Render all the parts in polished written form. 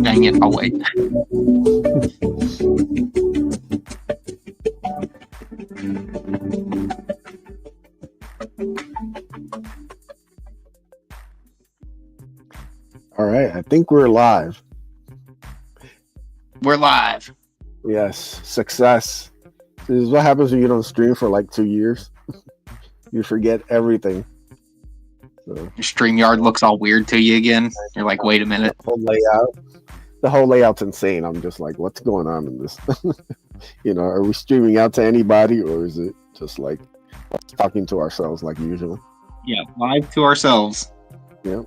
Dang it, I'll wait. All right, I think we're live. We're live. Yes, success. This is what happens when you don't stream for like 2 years. You forget everything. So, Your StreamYard looks all weird to you again. You're like, wait a minute. The whole layout's insane. I'm just like, what's going on in this? Are we streaming out to anybody, or is it just like us talking to ourselves like usual? Yeah, live to ourselves. Yeah.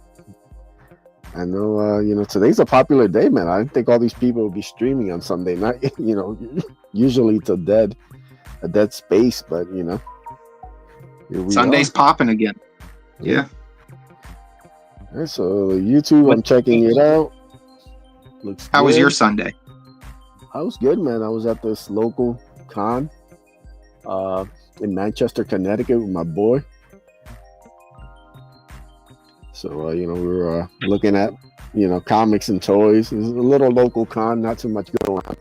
I know, today's a popular day, man. I didn't think all these people would be streaming on Sunday night. Usually it's a dead space, but here we Sunday's are. popping again. Yeah. All right, so YouTube, I'm checking it out. Looks How good. was your Sunday? I was good, man. I was at this local con in Manchester, Connecticut with my boy. So, we were looking at, comics and toys. It was a little local con, not too much going on.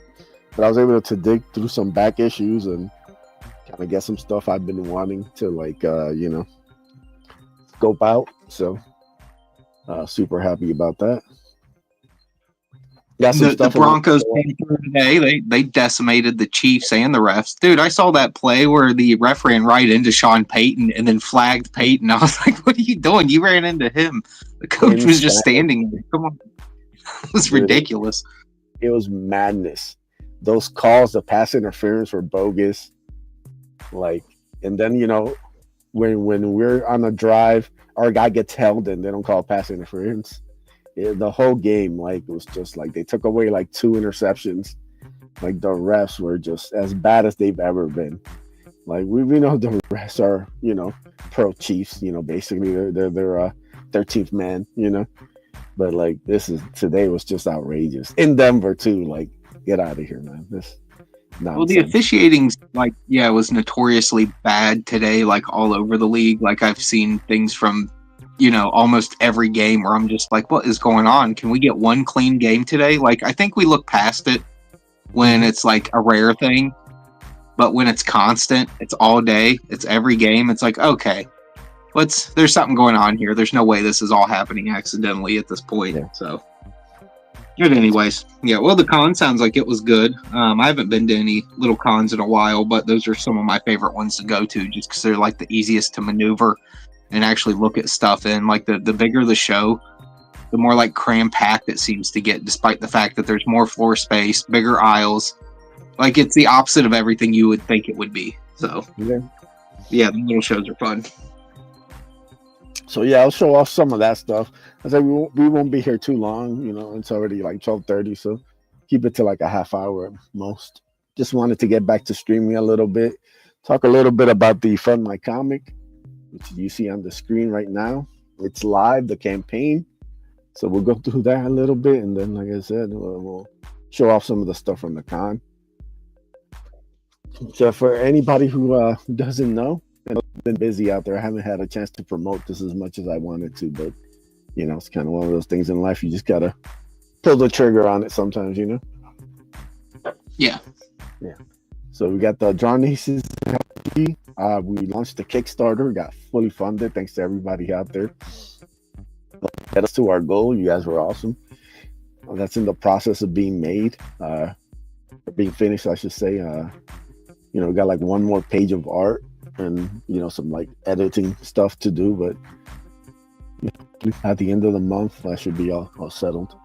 But I was able to dig through some back issues and kind of get some stuff I've been wanting to, scope out. So, super happy about that. Got some The stuff Broncos came through today. They decimated the Chiefs and the refs. Dude, I saw that play where the ref ran right into Sean Payton and then flagged Payton. I was like, what are you doing? You ran into him. The coach was just standing there. Come on. It was ridiculous. It was madness. Those calls, the pass interference were bogus. And then, when we're on a drive, our guy gets held and they don't call pass interference. The whole game, it was just like they took away 2 interceptions. The refs were just as bad as they've ever been. We know the refs are, pro Chiefs, basically they're 13th man, but today was just outrageous in Denver too. Get out of here, man. This nonsense. Well, the officiating, was notoriously bad today, all over the league. I've seen things from almost every game where I'm just like, what is going on? Can we get one clean game today? I think we look past it when it's a rare thing, but when it's constant, it's all day, it's every game. It's okay, there's something going on here. There's no way this is all happening accidentally at this point. Yeah. So good anyways. Yeah. Well, the con sounds like it was good. I haven't been to any little cons in a while, but those are some of my favorite ones to go to just because they're the easiest to maneuver and actually look at stuff in. The bigger the show, the more cram-packed it seems to get, despite the fact that there's more floor space, bigger aisles. It's the opposite of everything you would think it would be. So, yeah, the little shows are fun. So, yeah, I'll show off some of that stuff. I said we won't be here too long. It's already 12:30, so keep it to a half hour at most. Just wanted to get back to streaming a little bit, talk a little bit about the Fundmycomic, which you see on the screen right now. It's live, the campaign. So we'll go through that a little bit. And then, like I said, we'll show off some of the stuff from the con. So for anybody who doesn't know, I've been busy out there. I haven't had a chance to promote this as much as I wanted to. But, it's kind of one of those things in life. You just got to pull the trigger on it sometimes, Yeah. Yeah. So we got the Drawn Aces. We launched the Kickstarter, got fully funded. Thanks to everybody out there. Get us to our goal. You guys were awesome. That's in the process of being made, being finished, I should say. We got one more page of art and some editing stuff to do, but at the end of the month, that should be all settled.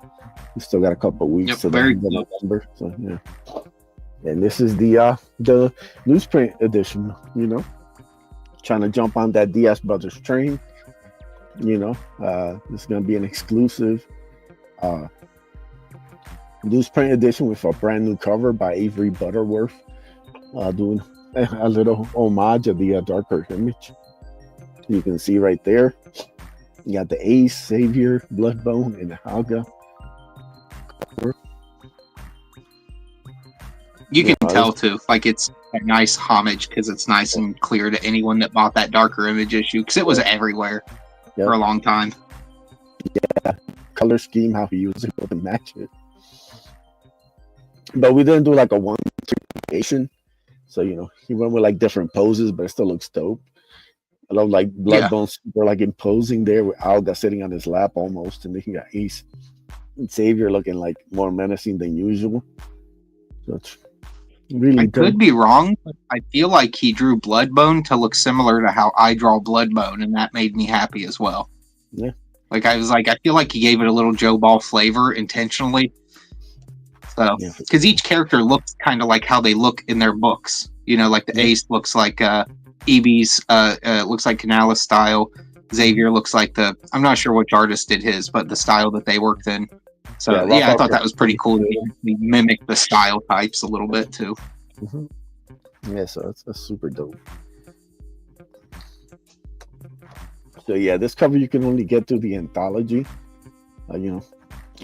We still got a couple of weeks to the end of November. So yeah. And this is the newsprint edition, trying to jump on that DS Brothers train. This is going to be an exclusive newsprint edition with a brand new cover by Avery Butterworth, doing a little homage of the darker image. You can see right there. You got the Ace, Savior, Bloodbone, and Haga. You can tell too, it's a nice homage because it's nice and clear to anyone that bought that darker image issue because it was everywhere for a long time. Yeah, color scheme, how he was able to match it. but we didn't do like a one creation. So he went with like different poses, but it still looks dope. I love like Yeah, Bloodbone super like imposing there with Alga sitting on his lap almost, and then you got Ace and Xavier looking like more menacing than usual. So it's really I dope. could be wrong, but I feel like he drew Bloodbone to look similar to how I draw Bloodbone, and that made me happy as well. Yeah. Like I was like, I feel like he gave it a little Joe Ball flavor intentionally. So, Yeah. because each character looks kind of like how they look in their books. Like the Ace looks like Eevee's, looks like Canales style. Xavier looks like I'm not sure which artist did his, but the style that they worked in. So yeah, I thought that was pretty cool. They mimic the style types a little bit too. Yeah, so it's super dope. So yeah, this cover you can only get through the Anthology.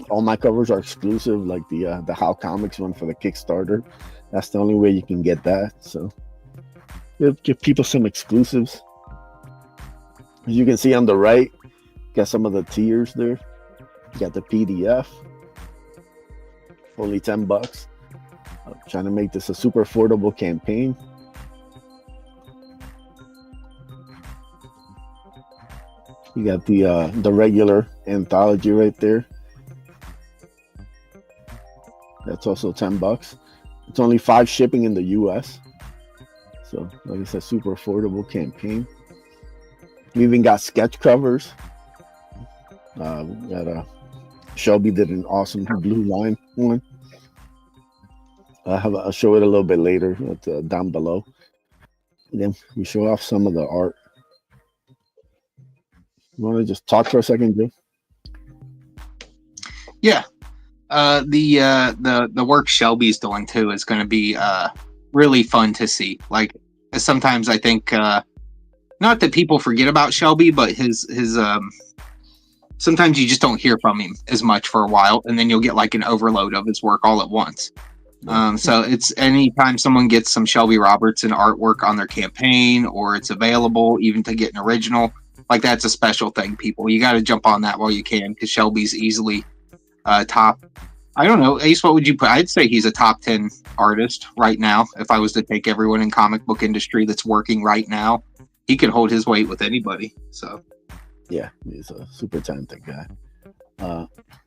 All my covers are exclusive, like the How Comics one for the Kickstarter. That's the only way you can get that. So give people some exclusives. As you can see on the right, got some of the tiers there. You got the PDF, only $10. I'm trying to make this a super affordable campaign. You got the regular Anthology right there. That's also $10. It's only $5 shipping in the US. So like I said, super affordable campaign. We even got sketch covers. We got Shelby did an awesome blue line one. I'll show it a little bit later down below. And then we show off some of the art. You want to just talk for a second, Joe? Yeah. The work Shelby's doing too is going to be really fun to see. Like sometimes I think not that people forget about Shelby, but his sometimes you just don't hear from him as much for a while, and then you'll get like an overload of his work all at once. So it's anytime someone gets some Shelby Robertson artwork on their campaign, or it's available even to get an original, like that's a special thing. People, you got to jump on that while you can, because Shelby's easily top. I don't know, Ace, what would you put? I'd say he's a top 10 artist right now. If I was to take everyone in comic book industry that's working right now, he could hold his weight with anybody. So yeah, he's a super talented guy.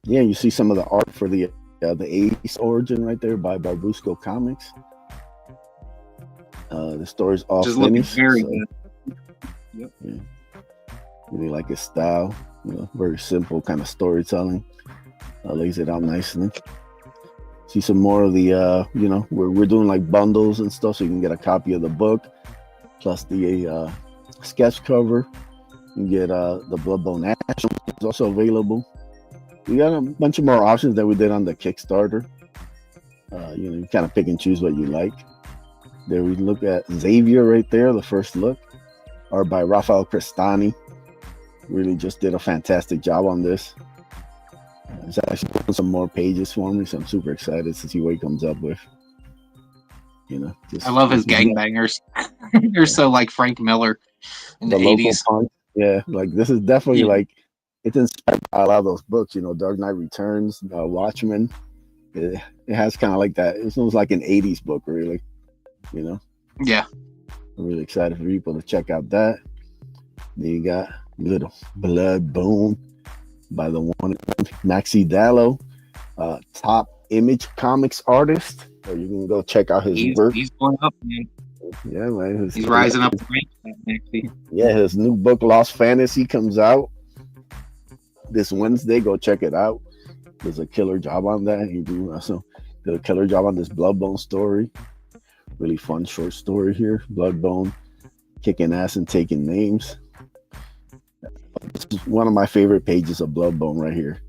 Yeah, you see some of the art for the Ace origin right there by Barbusco Comics. The story's all just finished. Very good. Yep. Yeah. Really like his style. Very simple kind of storytelling. Lays it out nicely. See some more of the we're doing like bundles and stuff, so you can get a copy of the book plus the sketch cover. You can get the Bloodbone Ash is also available. We got a bunch of more options than we did on the Kickstarter. You kind of pick and choose what you like. There we look at Xavier right there, the first look, art by Rafael Cristani. Really just did a fantastic job on this. He's actually putting some more pages for me, so I'm super excited to see what he comes up with. I love his gangbangers. They're so like Frank Miller in the 80s. Punk. Yeah, like this is definitely like it's inspired by a lot of those books. Dark Knight Returns, Watchmen. It has kind of like that. It's almost like an 80s book, really. Yeah. I'm really excited for people to check out that. Then you got Little Bloodbone by the one Maxi Dallo, top Image Comics artist. So you can go check out his work. He's going up, man. Yeah, man. He's rising up. Yeah, his new book Lost Fantasy comes out this Wednesday. Go check it out. There's a killer job on that. He did a killer job on this Bloodbone story. Really fun short story here. Bloodbone kicking ass and taking names. This is one of my favorite pages of Bloodbone right here,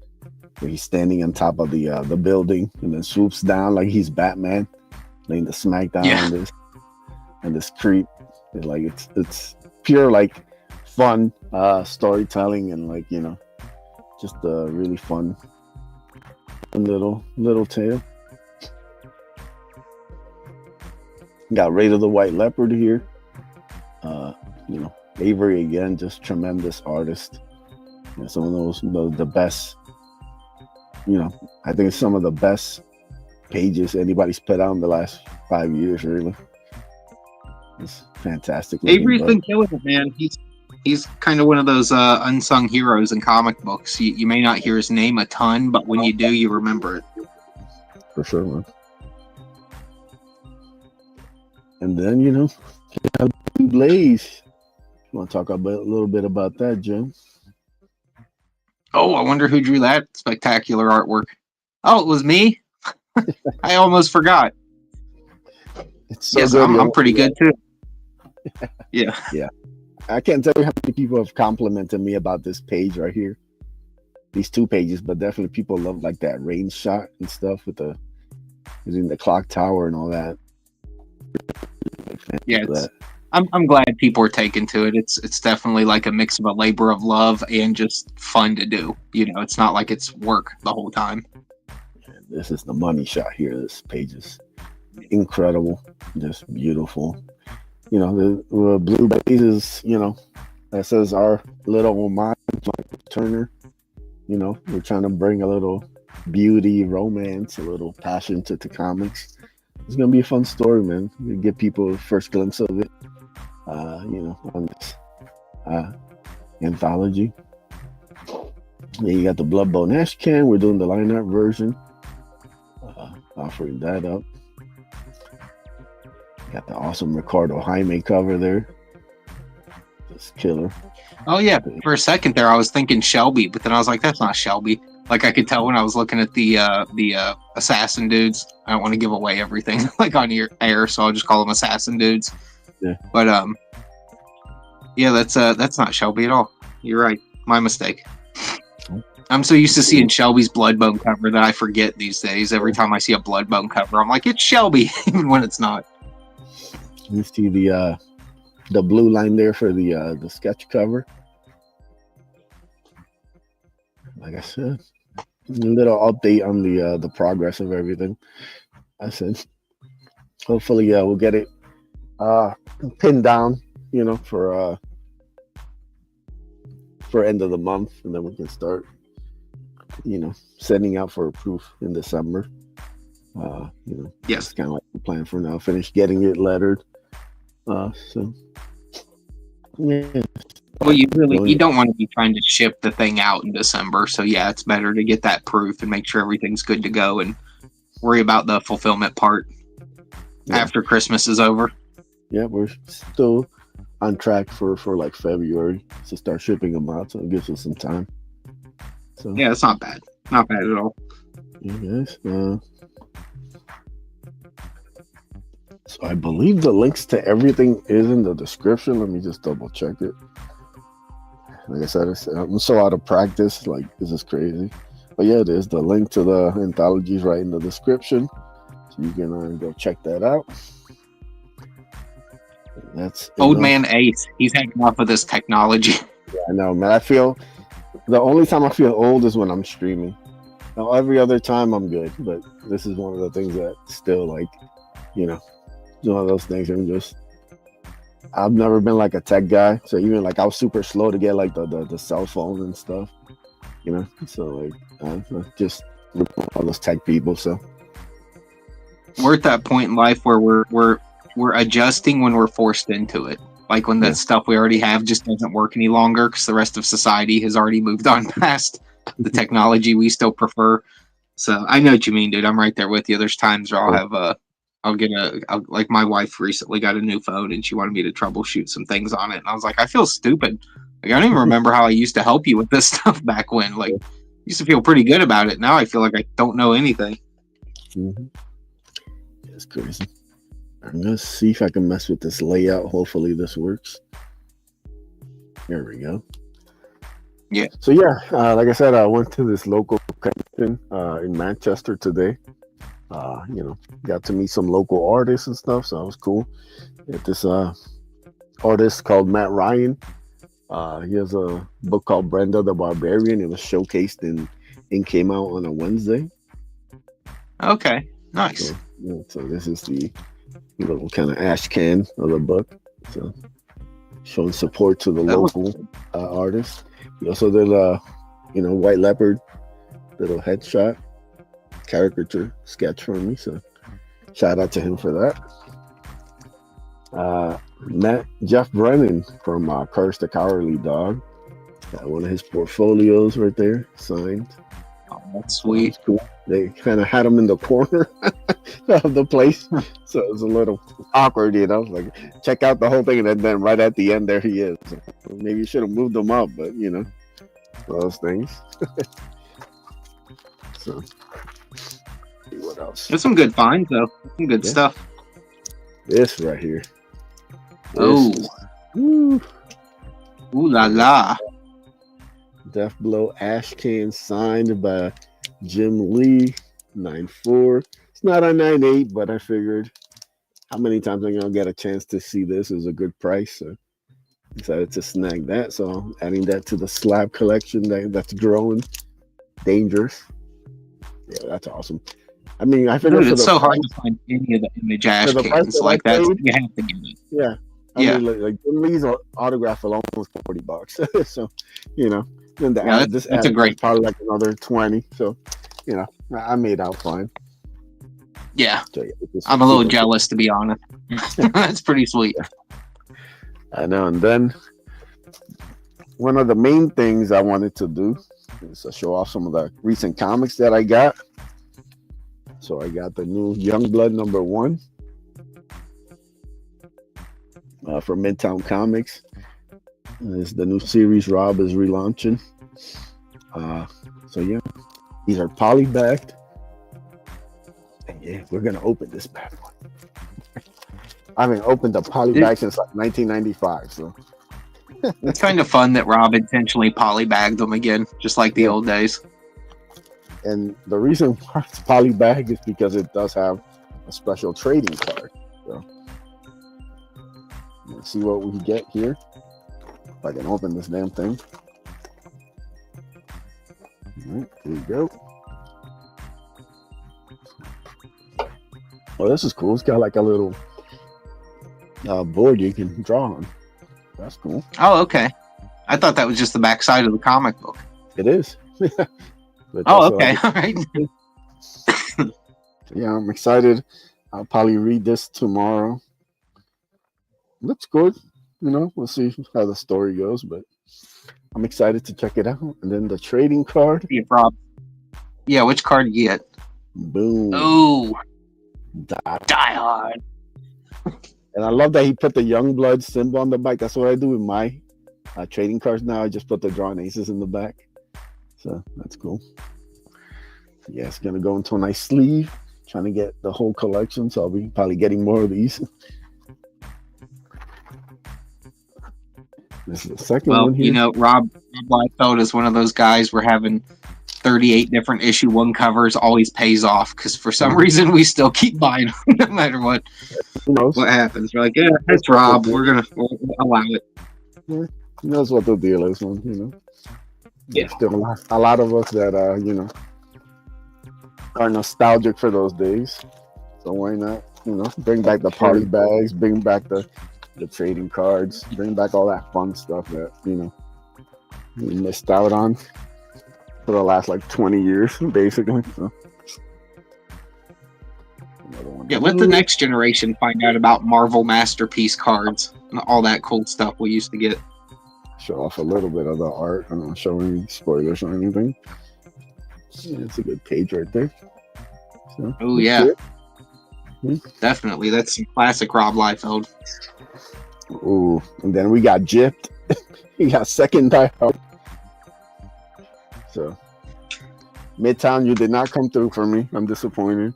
where he's standing on top of the building and then swoops down like he's Batman, laying the smack down on this creep. Like it's pure like fun storytelling, and like just a really fun little tale. Got Raid of the White Leopard here. Avery again, just tremendous artist. Some of those the best. I think some of the best pages anybody's put out in the last 5 years. Really, it's fantastic looking Avery's book. been killing it, man. He's kind of one of those unsung heroes in comic books. You may not hear his name a ton, but when you do, you remember it. For sure, man. And then, you know, Blaze. You want to talk a little bit about that, Jim? Oh, I wonder who drew that spectacular artwork. Oh, it was me? I almost forgot. It's so yes, good. I'm pretty good too. Yeah. Yeah. I can't tell you how many people have complimented me about this page right here. These 2 pages, but definitely people love like that rain shot and stuff with the using the clock tower and all that. Yeah, I'm glad people are taking to it. It's definitely like a mix of a labor of love and just fun to do. You know, it's not like it's work the whole time. This is the money shot here. This page is incredible, just beautiful. You know, the blue base is, you know, that says our little homage, Michael Turner. You know, we're trying to bring a little beauty, romance, a little passion to the comics. It's gonna be a fun story, man. You get people a first glimpse of it, you know, on this anthology. Then you got the Bloodbone Ash Can. We're doing the line art version, offering that up. Got the awesome Ricardo Jaime cover there. Just killer. Oh yeah, for a second there I was thinking Shelby, but then I was like, that's not Shelby. Like I could tell when I was looking at the assassin dudes. I don't want to give away everything like on your air, so I'll just call them assassin dudes. Yeah. But yeah, that's not Shelby at all. You're right. My mistake. I'm so used to seeing Shelby's Bloodbone cover that I forget these days. Every time I see a Bloodbone cover, I'm like, it's Shelby, even when it's not. You see the blue line there for the sketch cover. Like I said, a little update on the progress of everything. I said, hopefully, we'll get it pinned down, you know, for end of the month, and then we can start, you know, sending out for proof in December. You know, yes, it's kind of like the plan for now. Finish getting it lettered. So yeah. Well, you don't want to be trying to ship the thing out in December, so yeah, it's better to get that proof and make sure everything's good to go, and worry about the fulfillment part after Christmas is over. Yeah, we're still on track for like February to start shipping them out, so it gives us some time. So yeah, it's not bad at all. Yeah, guys. So I believe the links to everything is in the description. Let me just double check it. Like I said, I'm so out of practice. Like, this is crazy. But yeah, it is. The link to the anthologies right in the description. So you can go check that out. That's Old man Ace. He's had enough of this technology. Yeah, I know, man. I feel the only time I feel old is when I'm streaming. Now, every other time I'm good. But this is one of the things that still, like, you know, it's one of those things. I've never been like a tech guy, so even like I was super slow to get like the cell phone and stuff, you know. So like just all those tech people. So we're at that point in life where we're adjusting when we're forced into it. Like when that stuff we already have just doesn't work any longer because the rest of society has already moved on past the technology we still prefer. So I know what you mean, dude. I'm right there with you. There's times where like my wife recently got a new phone and she wanted me to troubleshoot some things on it. And I was like, I feel stupid. Like, I don't even remember how I used to help you with this stuff back when. Like, I used to feel pretty good about it. Now I feel like I don't know anything. Mm-hmm. It's crazy. I'm going to see if I can mess with this layout. Hopefully this works. There we go. Yeah. So yeah, like I said, I went to this local convention in Manchester today. You know, got to meet some local artists and stuff, so it was cool. Got this artist called Matt Ryan. He has a book called Brenda the Barbarian. It was showcased and came out on a Wednesday. Okay, nice. So this is the little kind of ash can of the book. So showing support to the local artists. We also did White Leopard little headshot. caricature sketch for me. So shout out to him for that. Met Jeff Brennan from Curse the Cowardly Dog. Got one of his portfolios right there signed. Oh, that's sweet. That's cool. They kind of had him in the corner of the place, so it was a little awkward, like check out the whole thing, and then right at the end there he is. Maybe you should have moved him up, but those things. So see what else. There's some good finds though. Some good stuff. This right here. Ooh la la. Death Blow Ash Can signed by Jim Lee, 9.4. It's not a 9.8, but I figured how many times I'm gonna get a chance to see this is a good price. So decided to snag that. So I'm adding that to the slab collection that's growing. Dangerous. Yeah, that's awesome. I mean, I figured it's so hard to find any of the image ash cans like that. You have to get it. Yeah. I mean, like Jim Lee's autograph alone was $40. So, then that's a great, probably like another 20. So, I made out fine. Yeah. So, I'm a little jealous, to be honest. That's pretty sweet. Yeah. I know. And then one of the main things I wanted to do is to show off some of the recent comics that I got. So I got the new Youngblood #1 from Midtown Comics. This is the new series Rob is relaunching. So yeah, these are polybagged. And yeah, we're gonna open this bad one. I haven't opened a polybag since like 1995. So it's kind of fun that Rob intentionally polybagged them again, just like the old days. And the reason why it's polybag is because it does have a special trading card. So let's see what we get here. If I can open this damn thing. All right, here we go. Oh, this is cool. It's got like a little board you can draw on. That's cool. Oh, okay. I thought that was just the back side of the comic book. It is. Oh, okay. All right. Yeah, I'm excited. I'll probably read this tomorrow. Looks good. We'll see how the story goes, but I'm excited to check it out. And then the trading card. Yeah, which card you get? Boom. Oh, Die Hard. And I love that he put the Youngblood symbol on the back. That's what I do with my trading cards now. I just put the Drawn Aces in the back. So that's cool. Yeah, it's going to go into a nice sleeve. Trying to get the whole collection. So I'll be probably getting more of these. This is the second one here. Rob Liefeld is one of those guys we're having 38 different issue 1 covers always pays off because for some reason we still keep buying them no matter what happens. We're like, yeah, it's Rob. We'll allow it. Yeah, he knows what the deal is, man. Yeah. There's still a lot of us that are nostalgic for those days. So why not, bring back the party bags, bring back the trading cards, bring back all that fun stuff that, we missed out on for the last like 20 years, basically. So. Yeah, let the next generation find out about Marvel Masterpiece cards and all that cool stuff we used to get. Show off a little bit of the art. I don't show any spoilers or anything. Yeah, it's a good page right there. So, oh, yeah. Definitely. That's some classic Rob Liefeld. Ooh, and then we got gypped. We got second Die Hard. So, Midtown, you did not come through for me. I'm disappointed.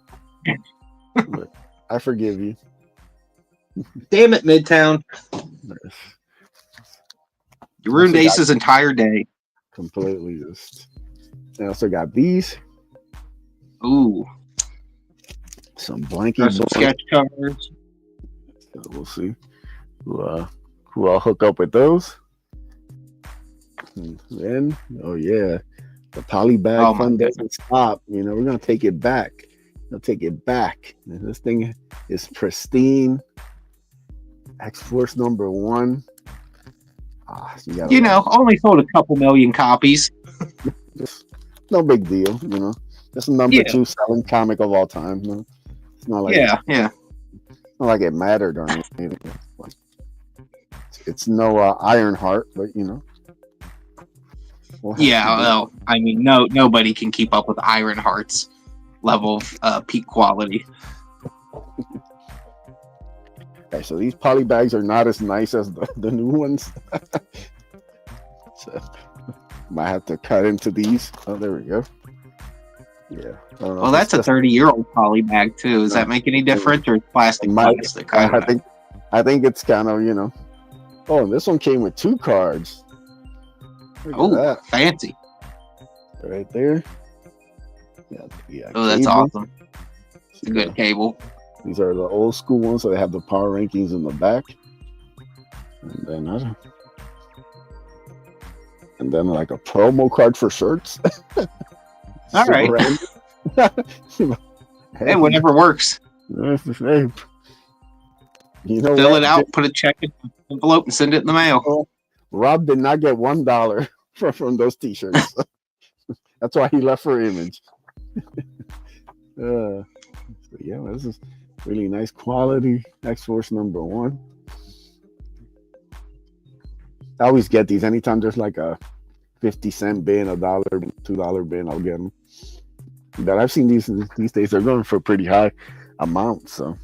But I forgive you. Damn it, Midtown. You ruined Ace's entire day. Completely just. I also got these. Ooh. Some blanket sketch covers. So we'll see who I'll hook up with those. And then, oh yeah, the polybag fun doesn't stop. We're gonna take it back. We'll take it back. And this thing is pristine. X-Force #1. Only sold a couple million copies. Just no big deal, It's the number Yeah, 2 selling comic of all time. No? It's not like yeah. not like it mattered or anything. It's no Ironheart, but we'll have Yeah, to do. well, I mean, nobody can keep up with Ironheart's level of peak quality. Okay, so these poly bags are not as nice as the new ones. So might have to cut into these. Oh, there we go. Yeah. Well, that's a 30-year-old poly bag too. Does that make any difference, or plastic? Plastic? I think it's kind of Oh, and this one came with 2 cards. Oh, fancy! Right there. Yeah. Oh, that's awesome. It's a good cable. These are the old school ones, so they have the power rankings in the back, and then like a promo card for shirts. All right. Hey, whatever works. Hey, fill it out, put a check in the envelope, and send it in the mail. Rob did not get $1 from those T-shirts. That's why he left for Image. Yeah, this is really nice quality. X-Force number 1. I always get these anytime there's like a 50-cent bin, $1, $2 bin. I'll get them. But I've seen these days. They're going for pretty high amounts. So,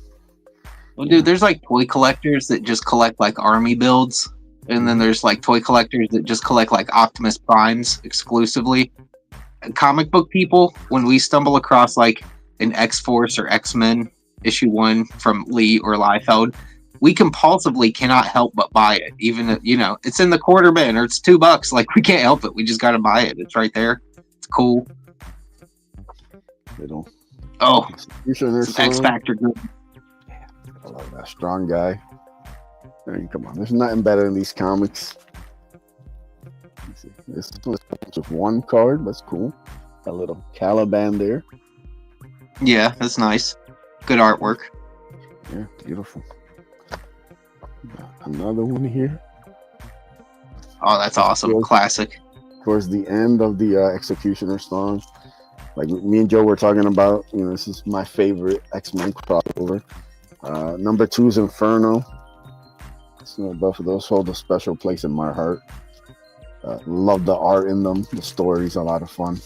well, dude, there's like toy collectors that just collect like army builds, and then there's like toy collectors that just collect like Optimus Primes exclusively. And comic book people, when we stumble across like an X-Force or X-Men issue 1 from Lee or Liefeld, we compulsively cannot help but buy it. Even if, it's in the quarter bin or it's $2. Like, we can't help it. We just got to buy it. It's right there. It's cool. X Factor group. I love that strong guy. I mean, come on. There's nothing better than these comics. This is just 1 card. That's cool. A little Caliban there. Yeah, that's nice. Good artwork. Yeah, beautiful. Another one here. Oh, that's awesome. Classic. Towards the end of the Executioner song, like me and Joe were talking about, this is my favorite X-Men crossover. Number 2 is Inferno. So both of those hold a special place in my heart. Love the art in them. The story's a lot of fun.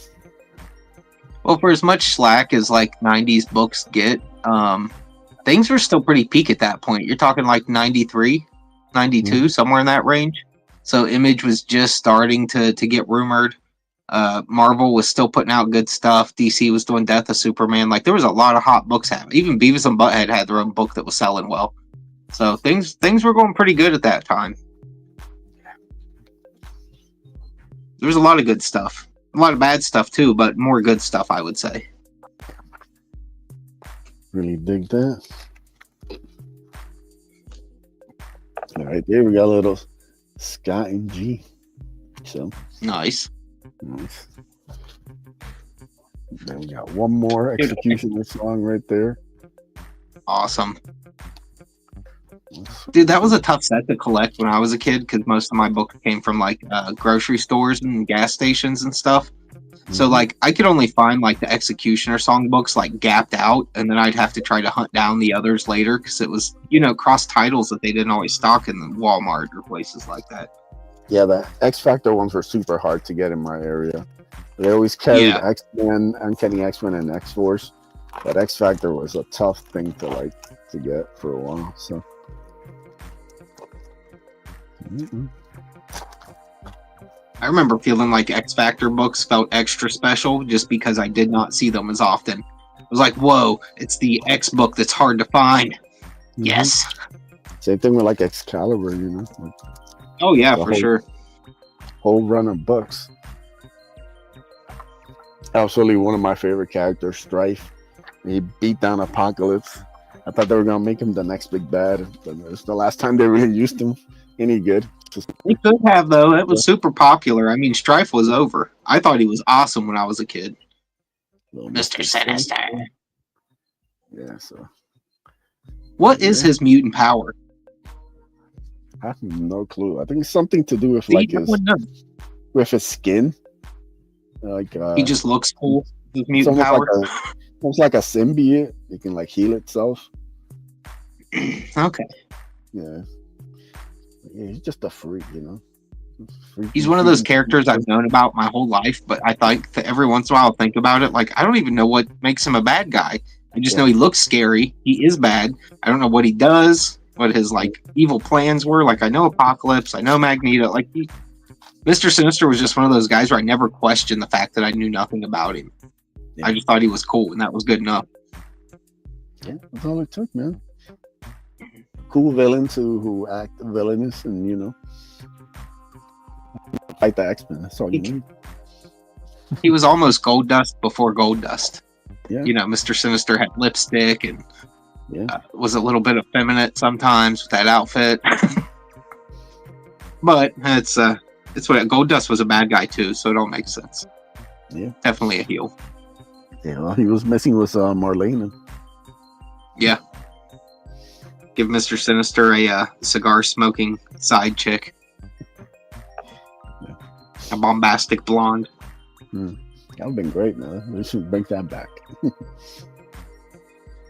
Well, for as much slack as like 90s books get, things were still pretty peak at that point. You're talking like 93, 92, somewhere in that range. So Image was just starting to get rumored. Marvel was still putting out good stuff. DC was doing Death of Superman. Like, there was a lot of hot books happening. Even Beavis and Butthead had their own book that was selling well. So things were going pretty good at that time. There was a lot of good stuff. A lot of bad stuff too, but more good stuff, I would say. Really dig that. All right, there we got a little Scott and G. So nice. Then we got one more Executioner song right there. Awesome. Dude, that was a tough set to collect when I was a kid because most of my books came from like grocery stores and gas stations and stuff. So like I could only find like the Executioner song books like gapped out, and then I'd have to try to hunt down the others later because it was, cross titles that they didn't always stock in the Walmart or places like that. Yeah, the X Factor ones were super hard to get in my area. They always carried X-Men, Uncanny X-Men, and X-Force, but X Factor was a tough thing to get for a while. So. I remember feeling like X Factor books felt extra special just because I did not see them as often. It was like, whoa, it's the X book that's hard to find. Yes. Same thing with like Excalibur, Oh yeah, for sure. Whole run of books. Absolutely one of my favorite characters, Strife. He beat down Apocalypse. I thought they were gonna make him the next big bad, but it's the last time they really used him any good. They could have, though. It was super popular. I mean, Strife was over. I thought he was awesome when I was a kid. Mr. Sinister. Yeah, so. What is his mutant power? I have no clue. I think it's something to do with with his skin. He just looks cool. His It's mutant power. almost like a symbiote. It can like heal itself. Okay. Yeah. Yeah, he's just a freak, you know. He's one of those characters I've known about my whole life, but I think that every once in a while I'll think about it. Like, I don't even know what makes him a bad guy. I just know he looks scary. He is bad. I don't know what he does, what his like evil plans were. Like, I know Apocalypse, I know Magneto. Like, Mr. Sinister was just one of those guys where I never questioned the fact that I knew nothing about him. Yeah. I just thought he was cool, and that was good enough. Yeah, that's all it took, man. Cool villains who act villainous and, you know, fight the X-Men. That's all you need. He was almost Gold Dust before Gold Dust. Yeah. You know, Mr. Sinister had lipstick and was a little bit effeminate sometimes with that outfit. But it's what Gold Dust was a bad guy too, so it all makes sense. Yeah. Definitely a heel. Yeah, well, he was messing with Marlena. Yeah. Give Mr. Sinister a cigar smoking side chick. Yeah. A bombastic blonde. That would have been great, man. We should bring that back.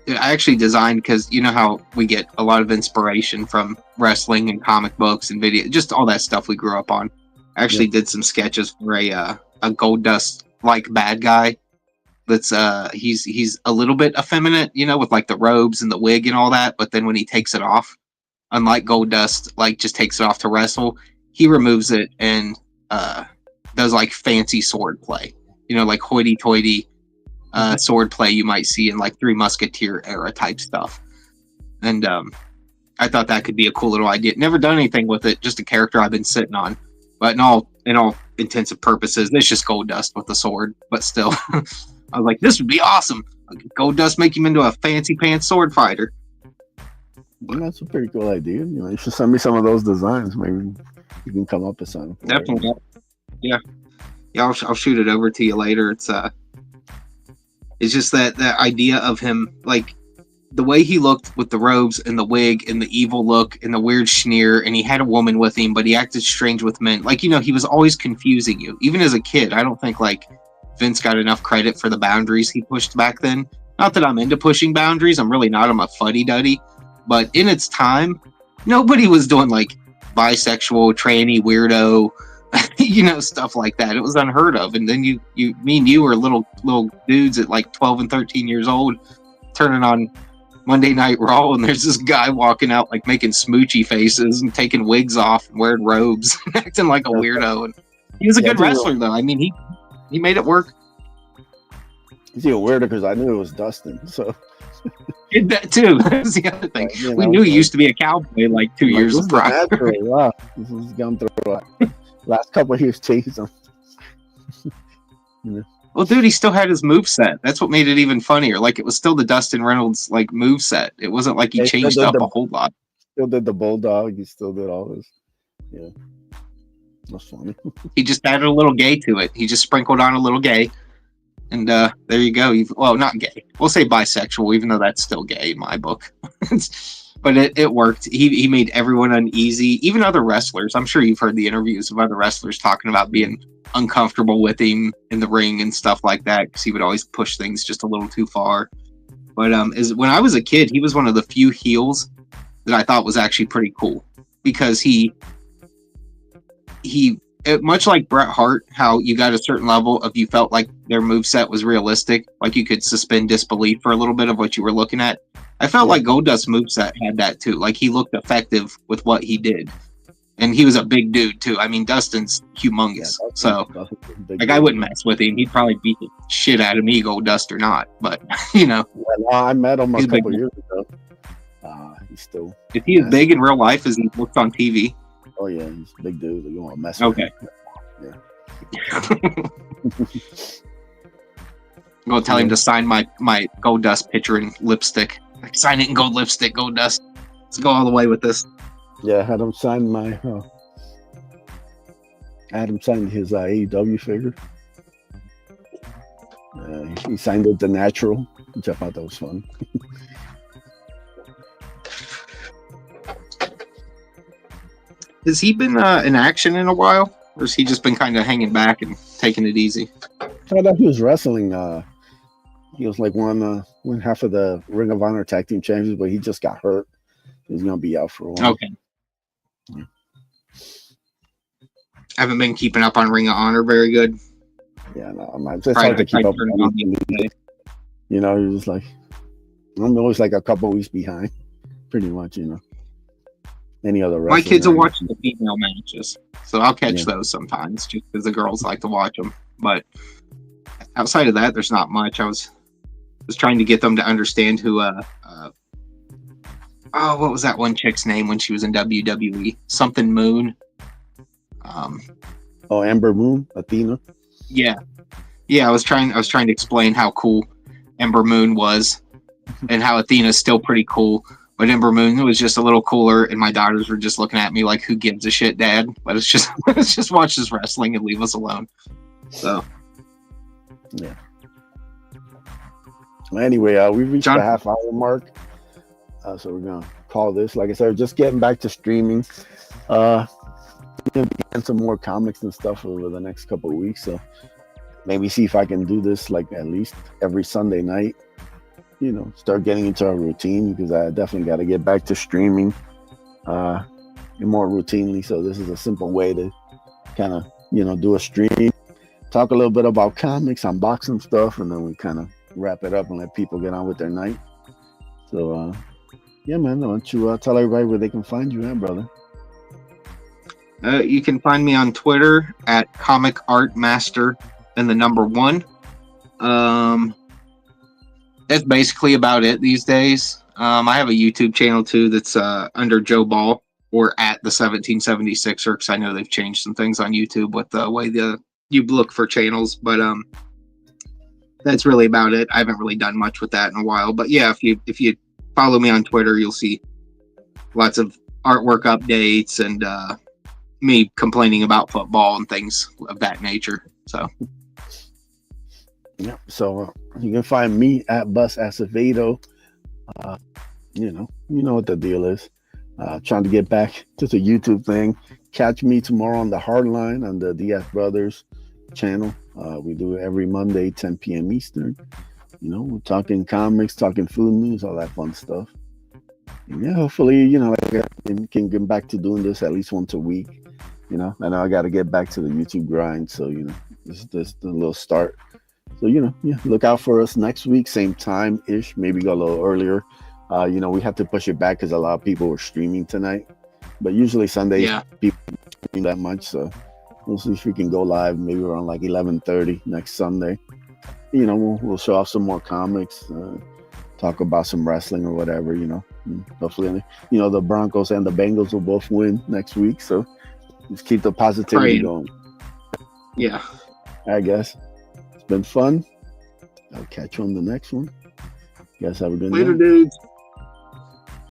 I actually designed, because you know how we get a lot of inspiration from wrestling and comic books and video, just all that stuff we grew up on. I actually did some sketches for a Gold Dust like bad guy. That's he's a little bit effeminate, you know, with like the robes and the wig and all that. But then when he takes it off, unlike Gold Dust, like just takes it off to wrestle, he removes it and does like fancy sword play, you know, like hoity-toity sword play you might see in like Three Musketeer era type stuff. And I thought that could be a cool little idea. Never done anything with it, just a character I've been sitting on. But in all intents and purposes, it's just Gold Dust with the sword. But still, I was like, this would be awesome. Gold Dust make him into a fancy pants sword fighter. Well, that's a pretty cool idea. You know, you should send me some of those designs. Maybe you can come up with something. Definitely. Yeah. I'll shoot it over to you later. It's just that idea of him, like the way he looked with the robes and the wig and the evil look and the weird sneer, and he had a woman with him, but he acted strange with men. Like, you know, he was always confusing you. Even as a kid, I don't think like Vince got enough credit for the boundaries he pushed back then. Not that I'm into pushing boundaries. I'm really not. I'm a fuddy-duddy. But in its time, nobody was doing like bisexual, tranny, weirdo, you know, stuff like that. It was unheard of. And then me and you were little dudes at like 12 and 13 years old, turning on Monday Night Raw, and there's this guy walking out like making smoochy faces and taking wigs off and wearing robes and acting like a weirdo. And he was a good wrestler, though. I mean, he made it work. He's even weirder because I knew it was Dustin, so. Did that too. That's the other thing. You know, we knew he used to be a cowboy like 2 years prior. Wow, this has gone through last couple of years chasing him. You know? Well, dude, he still had his moveset. That's what made it even funnier. Like, it was still the Dustin Reynolds like moveset. It wasn't like he changed up a whole lot. Still did the bulldog. He still did all this. Yeah, that's funny. He just added a little gay to it. He just sprinkled on a little gay, and there you go. Well, not gay. We'll say bisexual, even though that's still gay in my book. But it worked. He made everyone uneasy, even other wrestlers. I'm sure you've heard the interviews of other wrestlers talking about being uncomfortable with him in the ring and stuff like that, because he would always push things just a little too far. But when I was a kid, he was one of the few heels that I thought was actually pretty cool, because he much like Bret Hart, how you got a certain level of you felt like their moveset was realistic, like you could suspend disbelief for a little bit of what you were looking at. I felt like Goldust's moveset had that too. Like, he looked effective with what he did. And he was a big dude too. I mean, Dustin's humongous. So like, I wouldn't mess with him. He'd probably beat the shit out of me, Goldust or not. But, you know. Well, I met him a couple years ago. He's still... Is he as big in real life as he looks on TV? Oh, yeah. He's a big dude. You want to mess with him. Yeah. I'm going to tell him to sign my Goldust picture in lipstick. Like, sign it in gold lipstick, Goldust. Let's go all the way with this. Yeah, I had him sign his AEW figure. He signed it The Natural, which I thought that was fun. Has he been in action in a while? Or has he just been kind of hanging back and taking it easy? I thought he was wrestling He was like one half of the Ring of Honor tag team champions, but he just got hurt. He's gonna be out for a while. Okay. Yeah. I haven't been keeping up on Ring of Honor very good. Yeah, no, it's hard to keep up. You know, he was like, I'm always like a couple weeks behind, pretty much. You know, any other my kids will watch the female matches, so I'll catch those sometimes just because the girls like to watch them. But outside of that, there's not much. I was trying to get them to understand who what was that one chick's name when she was in WWE? Something Moon. Ember Moon, Athena. Yeah. I was trying to explain how cool Ember Moon was, and how Athena's still pretty cool. But Ember Moon was just a little cooler, and my daughters were just looking at me like, "Who gives a shit, Dad?" But it's just let's just watch this wrestling and leave us alone. So. Yeah. Anyway, we've reached the half-hour mark, so we're gonna call this. Like I said, just getting back to streaming. Gonna be getting some more comics and stuff over the next couple of weeks. So maybe see if I can do this like at least every Sunday night. You know, start getting into a routine because I definitely got to get back to streaming more routinely. So this is a simple way to kind of do a stream, talk a little bit about comics, unbox some stuff, and then we kind of wrap it up and let people get on with their night. So yeah, man, why don't you tell everybody where they can find you at, brother? You can find me on Twitter at Comic Art Master and the number 1. That's basically about it these days. I have a YouTube channel too that's under Joe Ball or at the 1776er, because I know they've changed some things on YouTube with the way you look for channels, but that's really about it. I haven't really done much with that in a while, but yeah, if you follow me on Twitter, you'll see lots of artwork updates and me complaining about football and things of that nature. So yeah, so you can find me at Bus Acevedo. You know what the deal is. Trying to get back to the YouTube thing. Catch me tomorrow on the Hardline on the DF Brothers channel. We do it every Monday, 10 p.m. Eastern. We're talking comics, talking food news, all that fun stuff. And yeah, hopefully, I can get back to doing this at least once a week. I know I got to get back to the YouTube grind. So, this is just a little start. So, look out for us next week, same time-ish, maybe go a little earlier. We have to push it back because a lot of people were streaming tonight. But usually Sundays, people don't stream that much. So we'll see if we can go live maybe around like 11:30 next Sunday. We'll show off some more comics, talk about some wrestling or whatever, Hopefully, the Broncos and the Bengals will both win next week. So just keep the positivity going. Yeah. I guess. It's been fun. I'll catch you on the next one. You guys have a good night. Later, dudes.